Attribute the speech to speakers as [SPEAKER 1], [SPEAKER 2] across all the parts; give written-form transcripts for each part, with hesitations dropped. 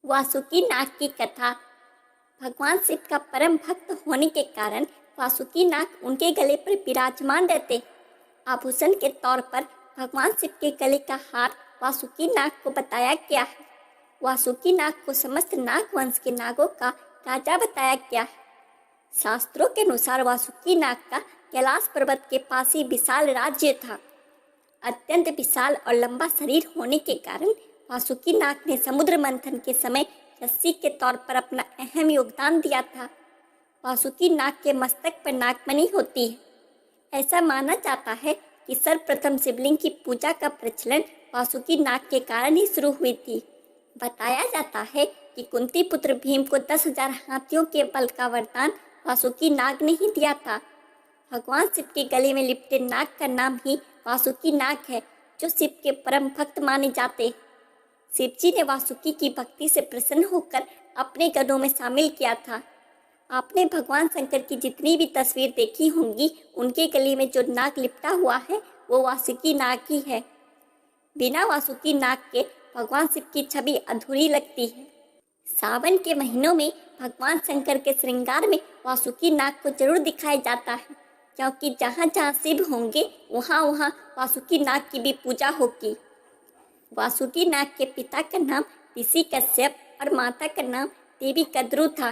[SPEAKER 1] वासुकी नाग की कथा। भगवान शिव का परम भक्त होने के कारण वासुकी नाग उनके गले पर विराजमान रहते। आभूषण के तौर पर भगवान शिव के गले का हार वासुकी नाग को बताया गया है। वासुकी नाग को समस्त नाग वंश के नागों का राजा बताया गया है। शास्त्रों के अनुसार वासुकी नाग का कैलाश पर्वत के पास ही विशाल राज्य था। अत्यंत विशाल और लंबा शरीर होने के कारण वासुकी नाग ने समुद्र मंथन के समय रस्सी के तौर पर अपना अहम योगदान दिया था। वासुकी नाग के मस्तक पर नागमणि होती है। ऐसा माना जाता है कि सर्वप्रथम शिवलिंग की पूजा का प्रचलन वासुकी नाग के कारण ही शुरू हुई थी। बताया जाता है कि कुंती पुत्र भीम को 10,000 हाथियों के बल का वरदान वासुकी नाग ने ही दिया था। भगवान शिव के गले में लिपटे नाग का नाम ही वासुकी नाग है, जो शिव के परम भक्त माने जाते। शिव जी ने वासुकी की भक्ति से प्रसन्न होकर अपने गणों में शामिल किया था। आपने भगवान शंकर की जितनी भी तस्वीर देखी होंगी, उनके गले में जो नाग लिपटा हुआ है वो वासुकी नाग ही है। बिना वासुकी नाग के भगवान शिव की छवि अधूरी लगती है। सावन के महीनों में भगवान शंकर के श्रृंगार में वासुकी नाग को जरूर दिखाया जाता है, क्योंकि जहाँ जहाँ शिव होंगे वहाँ वहाँ वासुकी नाग की भी पूजा होगी। वासुकी नाग के पिता का नाम ऋषि कश्यप और माता का नाम देवी कद्रू था।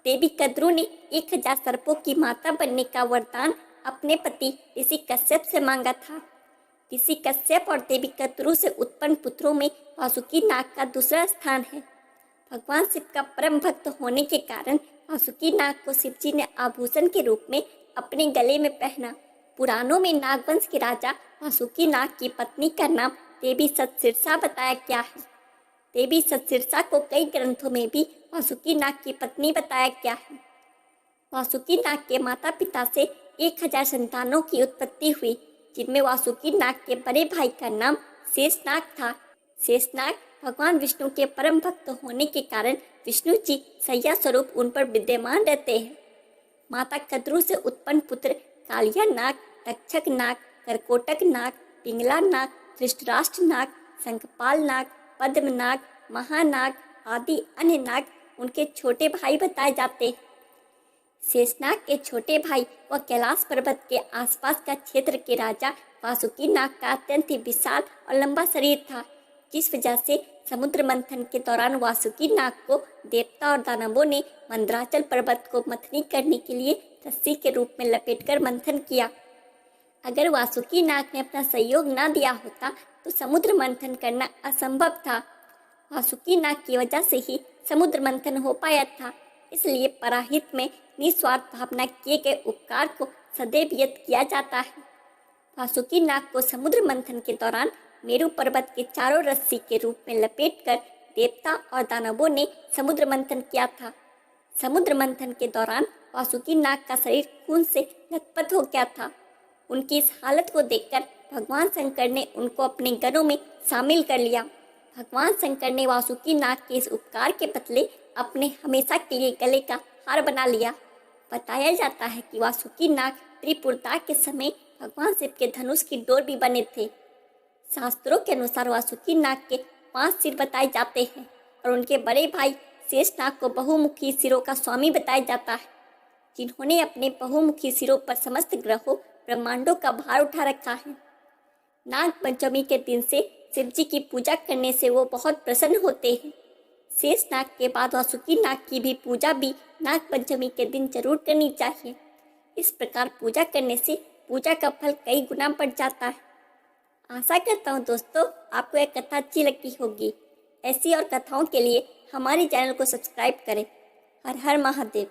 [SPEAKER 1] देवी कद्रू ने 1000 सर्पों की माता बनने का वरदान अपने पति ऋषि कश्यप से मांगा था। ऋषि कश्यप और देवी कद्रू से उत्पन्न पुत्रों में वासुकी नाग का दूसरा स्थान है। भगवान शिव का परम भक्त होने के कारण वासुकी नाग को शिव जी ने आभूषण के रूप में अपने गले में पहना। पुराणों में नागवंश के राजा वासुकी नाग की पत्नी का नाम देवी सतशीर्षा बताया गया है। देवी सतशीर्षा को कई ग्रंथों में भी वासुकी नाग की पत्नी बताया गया है। वासुकी नाग के माता पिता से 1000 संतानों की उत्पत्ति हुई, जिनमें वासुकी नाग के बड़े भाई का नाम शेषनाग था। शेषनाग भगवान विष्णु के परम भक्त होने के कारण विष्णु जी सैया स्वरूप उन पर विद्यमान रहते हैं। माता कद्रू से उत्पन्न पुत्र कालिया नाग, तक्षक नाग, करकोटक नाग, पिंगला नाग, धृष्टराष्ट्र नाग, शंखपाल नाग, पद्म नाग, महानाग आदि अन्य नाग उनके छोटे भाई बताए जाते हैं। शेषनाग के छोटे भाई व कैलाश पर्वत के आसपास का क्षेत्र के राजा वासुकी नाग का अत्यंत ही विशाल और लंबा शरीर था, जिस वजह से समुद्र मंथन के दौरान वासुकी नाग को देवता और दानवों ने मंदराचल पर्वत को मथनी करने के लिए रस्सी के रूप में लपेटकर मंथन किया। अगर वासुकी नाग ने अपना सहयोग न दिया होता तो समुद्र मंथन करना असंभव था। वासुकी नाग की वजह से ही समुद्र मंथन हो पाया था। इसलिए पराहित में निस्वार्थ भावना किए गए उपकार को सदैव याद किया जाता है। वासुकी नाग को समुद्र मंथन के दौरान मेरु पर्वत के चारों रस्सी के रूप में लपेटकर देवता और दानवों ने समुद्र मंथन किया था। समुद्र मंथन के दौरान वासुकी नाग का शरीर खून से लथपथ हो गया था। उनकी इस हालत को देखकर भगवान शंकर ने उनको अपने गणों में शामिल कर लिया। भगवान शंकर ने वासुकी नाग के इस उपकार के बदले अपने हमेशा के लिए गले का हार बना लिया। बताया जाता है कि वासुकी नाग त्रिपुरता के समय भगवान शिव के धनुष की डोर भी बने थे। शास्त्रों के अनुसार वासुकी नाग के 5 सिर बताए जाते हैं और उनके बड़े भाई शेषनाग को बहुमुखी सिरों का स्वामी बताया जाता है, जिन्होंने अपने बहुमुखी सिरों पर समस्त ग्रहों ब्रह्मांडों का भार उठा रखा है। नाग पंचमी के दिन से शिव जी की पूजा करने से वो बहुत प्रसन्न होते हैं। शेषनाग के बाद वासुकी नाग की भी पूजा भी नाग पंचमी के दिन जरूर करनी चाहिए। इस प्रकार पूजा करने से पूजा का फल कई गुना बढ़ जाता है। आशा करता हूँ दोस्तों आपको यह कथा अच्छी लगी होगी। ऐसी और कथाओं के लिए हमारे चैनल को सब्सक्राइब करें। हर हर महादेव।